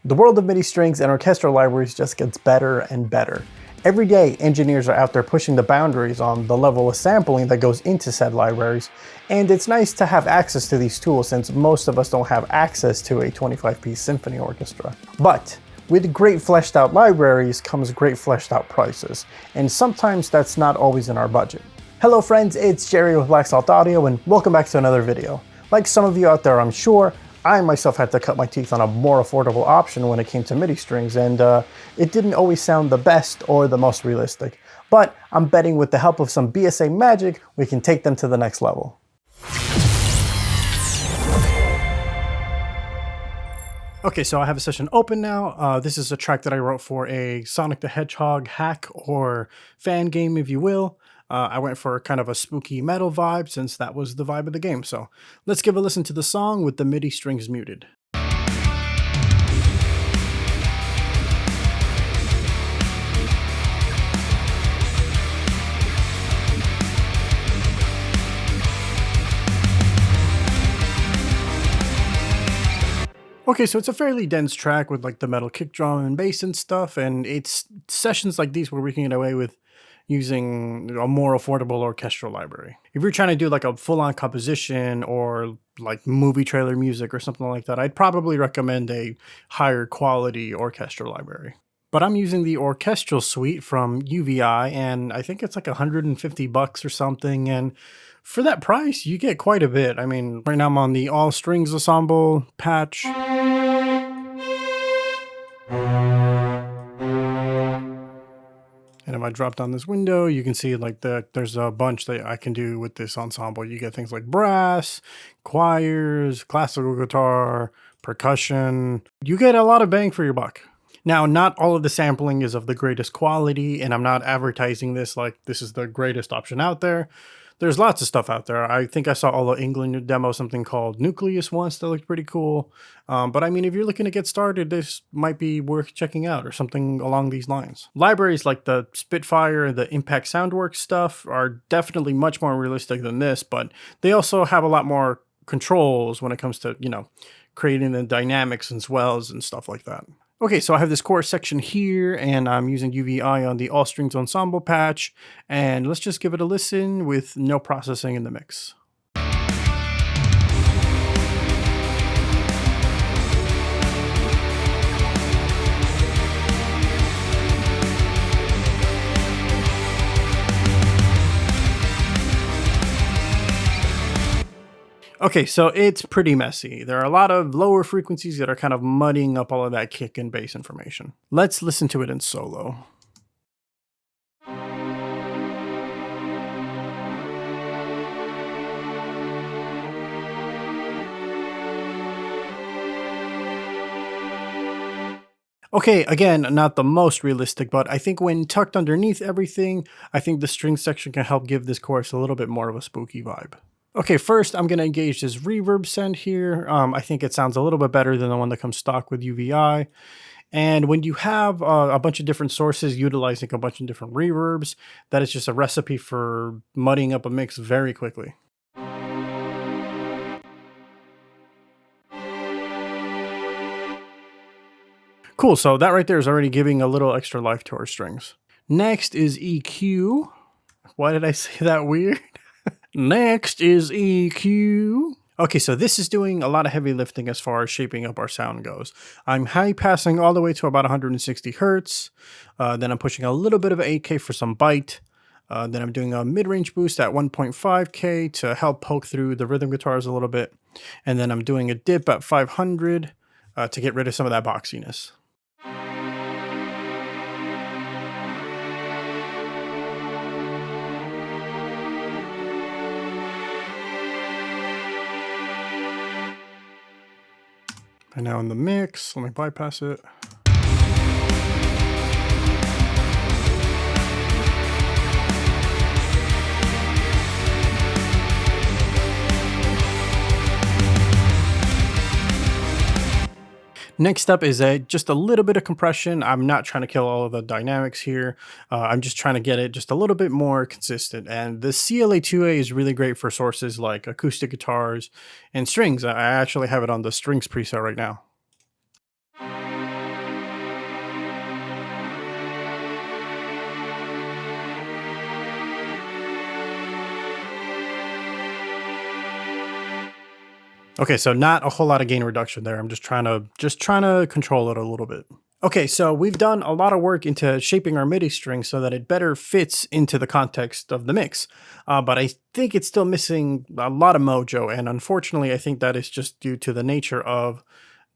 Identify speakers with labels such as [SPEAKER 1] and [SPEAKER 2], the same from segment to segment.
[SPEAKER 1] The world of MIDI strings and orchestral libraries just gets better and better. Every day, engineers are out there pushing the boundaries on the level of sampling that goes into said libraries, and it's nice to have access to these tools since most of us don't have access to a 25-piece symphony orchestra. But with great fleshed out libraries comes great fleshed out prices, and sometimes that's not always in our budget. Hello friends, it's Gerry with Black Salt Audio, and welcome back to another video. Like some of you out there, I'm sure, I myself had to cut my teeth on a more affordable option when it came to MIDI strings, and it didn't always sound the best or the most realistic. But I'm betting with the help of some BSA magic, we can take them to the next level. Okay, so I have a session open now. This is a track that I wrote for a Sonic the Hedgehog hack or fan game, if you will. I went for kind of a spooky metal vibe since that was the vibe of the game. So let's give a listen to the song with the MIDI strings muted. Okay, so it's a fairly dense track with like the metal kick drum and bass and stuff, and it's sessions like these where we can get away with using a more affordable orchestral library. If you're trying to do like a full-on composition or like movie trailer music or something like that, I'd probably recommend a higher quality orchestral library. But I'm using the orchestral suite from UVI, and I think it's like $150 or something, and for that price, you get quite a bit. I mean, right now I'm on the all strings ensemble patch. And if I drop down this window, you can see like there's a bunch that I can do with this ensemble. You get things like brass, choirs, classical guitar, percussion. You get a lot of bang for your buck. Now, not all of the sampling is of the greatest quality, and I'm not advertising this like this is the greatest option out there. There's lots of stuff out there. I think I saw All England demo something called Nucleus once that looked pretty cool. But I mean, if you're looking to get started, this might be worth checking out or something along these lines. Libraries like the Spitfire and the Impact Soundworks stuff are definitely much more realistic than this, but they also have a lot more controls when it comes to, you know, creating the dynamics and swells and stuff like that. Okay, so I have this chorus section here, and I'm using UVI on the All Strings Ensemble patch, and let's just give it a listen with no processing in the mix. Okay, so it's pretty messy. There are a lot of lower frequencies that are kind of muddying up all of that kick and bass information. Let's listen to it in solo. Okay, again, not the most realistic, but I think when tucked underneath everything, I think the string section can help give this chorus a little bit more of a spooky vibe. Okay, first I'm going to engage this reverb send here. I think it sounds a little bit better than the one that comes stock with UVI. And when you have a bunch of different sources utilizing a bunch of different reverbs, that is just a recipe for muddying up a mix very quickly. Cool, so that right there is already giving a little extra life to our strings. Next is EQ. Why did I say that weird? Next is EQ. Okay, so this is doing a lot of heavy lifting as far as shaping up our sound goes. I'm high passing all the way to about 160 hertz. Then I'm pushing a little bit of 8K for some bite. Then I'm doing a mid-range boost at 1.5K to help poke through the rhythm guitars a little bit. And then I'm doing a dip at 500 to get rid of some of that boxiness. And now in the mix, let me bypass it. Next up is just a little bit of compression. I'm not trying to kill all of the dynamics here. I'm just trying to get it just a little bit more consistent. And the CLA2A is really great for sources like acoustic guitars and strings. I actually have it on the strings preset right now. Okay, so not a whole lot of gain reduction there. I'm just trying to control it a little bit. Okay, so we've done a lot of work into shaping our MIDI string so that it better fits into the context of the mix. But I think it's still missing a lot of mojo, and unfortunately, I think that is just due to the nature of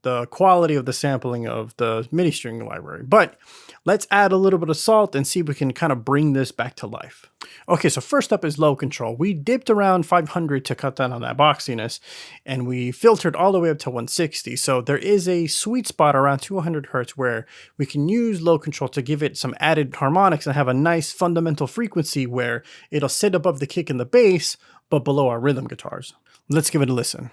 [SPEAKER 1] the quality of the sampling of the MIDI string library. But let's add a little bit of salt and see if we can kind of bring this back to life. Okay, so first up is low control. We dipped around 500 to cut down on that boxiness, and we filtered all the way up to 160. So there is a sweet spot around 200 hertz where we can use low control to give it some added harmonics and have a nice fundamental frequency where it'll sit above the kick and the bass, but below our rhythm guitars. Let's give it a listen.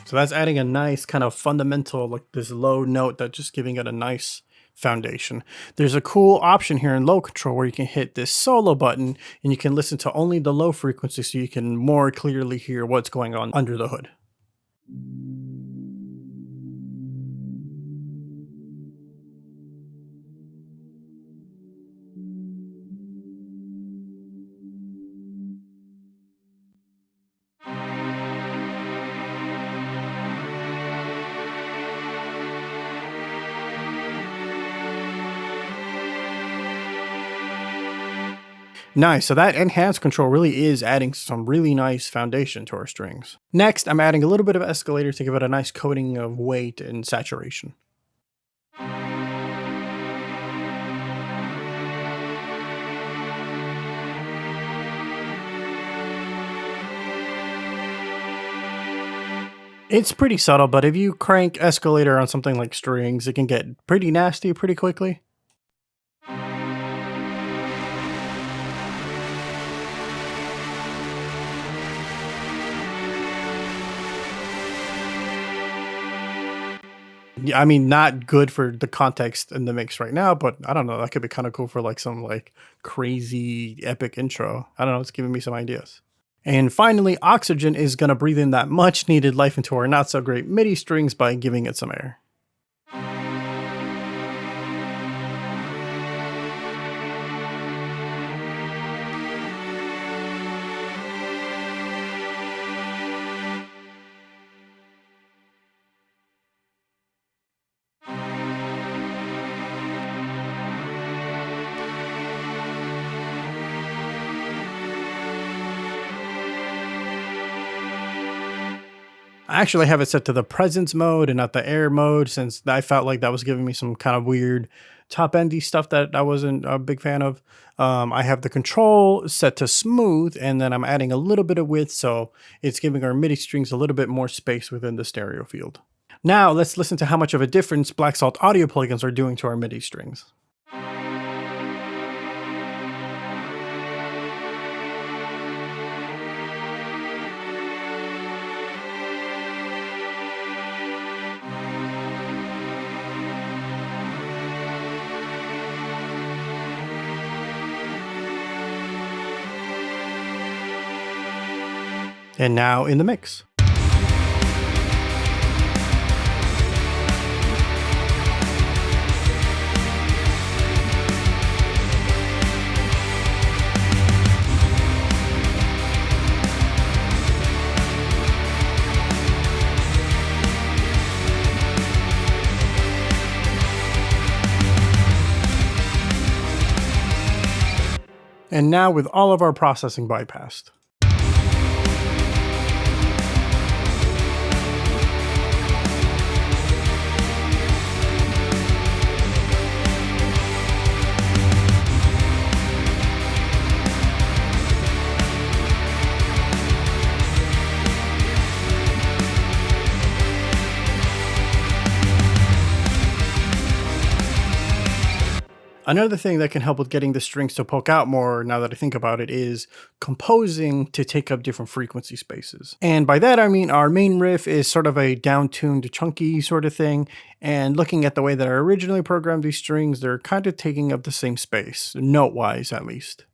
[SPEAKER 1] So that's adding a nice kind of fundamental, like this low note that just giving it a nice foundation. There's a cool option here in low control where you can hit this solo button and you can listen to only the low frequency so you can more clearly hear what's going on under the hood. Nice, so that enhanced control really is adding some really nice foundation to our strings. Next, I'm adding a little bit of escalator to give it a nice coating of weight and saturation. It's pretty subtle, but if you crank escalator on something like strings, it can get pretty nasty pretty quickly. Yeah, I mean, not good for the context in the mix right now, but I don't know. That could be kind of cool for like some like crazy epic intro. I don't know. It's giving me some ideas. And finally, Oxygen is going to breathe in that much needed life into our not so great MIDI strings by giving it some air. I actually have it set to the presence mode and not the air mode since I felt like that was giving me some kind of weird top endy stuff that I wasn't a big fan of. I have the control set to smooth and then I'm adding a little bit of width so it's giving our MIDI strings a little bit more space within the stereo field. Now let's listen to how much of a difference Black Salt audio plugins are doing to our MIDI strings. And now in the mix. And now with all of our processing bypassed. Another thing that can help with getting the strings to poke out more, now that I think about it, is composing to take up different frequency spaces. And by that I mean our main riff is sort of a down-tuned, chunky sort of thing, and looking at the way that I originally programmed these strings, they're kind of taking up the same space, note-wise at least.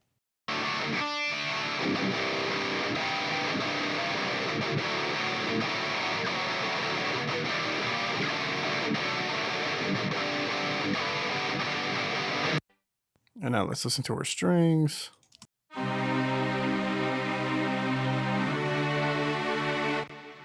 [SPEAKER 1] And now let's listen to our strings.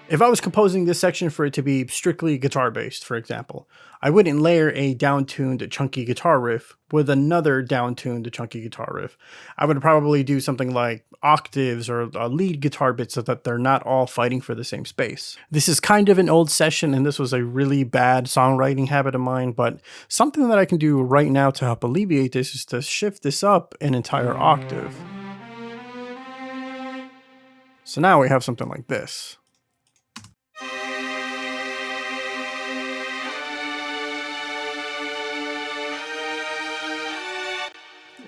[SPEAKER 1] If I was composing this section for it to be strictly guitar based, for example, I wouldn't layer a down-tuned chunky guitar riff with another down-tuned chunky guitar riff. I would probably do something like octaves or a lead guitar bit so that they're not all fighting for the same space. This is kind of an old session and this was a really bad songwriting habit of mine, but something that I can do right now to help alleviate this is to shift this up an entire octave. So now we have something like this.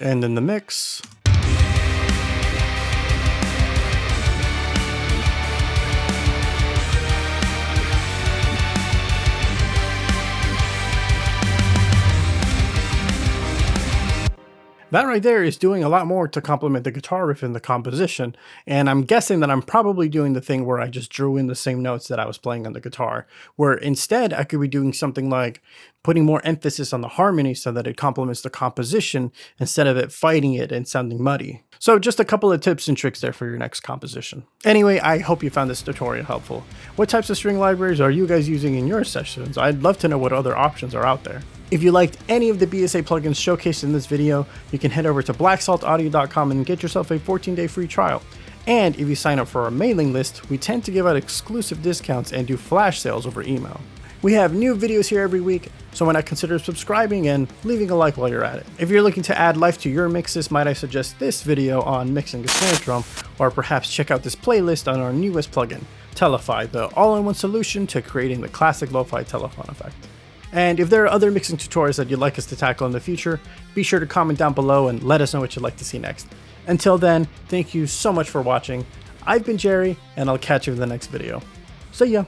[SPEAKER 1] And in the mix, that right there is doing a lot more to complement the guitar riff in the composition, and I'm guessing that I'm probably doing the thing where I just drew in the same notes that I was playing on the guitar, where instead I could be doing something like putting more emphasis on the harmony so that it complements the composition instead of it fighting it and sounding muddy. So just a couple of tips and tricks there for your next composition. Anyway, I hope you found this tutorial helpful. What types of string libraries are you guys using in your sessions? I'd love to know what other options are out there. If you liked any of the BSA plugins showcased in this video, you can head over to blacksaltaudio.com and get yourself a 14-day free trial. And if you sign up for our mailing list, we tend to give out exclusive discounts and do flash sales over email. We have new videos here every week, so why not consider subscribing and leaving a like while you're at it. If you're looking to add life to your mixes, might I suggest this video on mixing a snare drum, or perhaps check out this playlist on our newest plugin, Telefy, the all-in-one solution to creating the classic lo-fi telephone effect. And if there are other mixing tutorials that you'd like us to tackle in the future, be sure to comment down below and let us know what you'd like to see next. Until then, thank you so much for watching. I've been Gerry, and I'll catch you in the next video. See ya!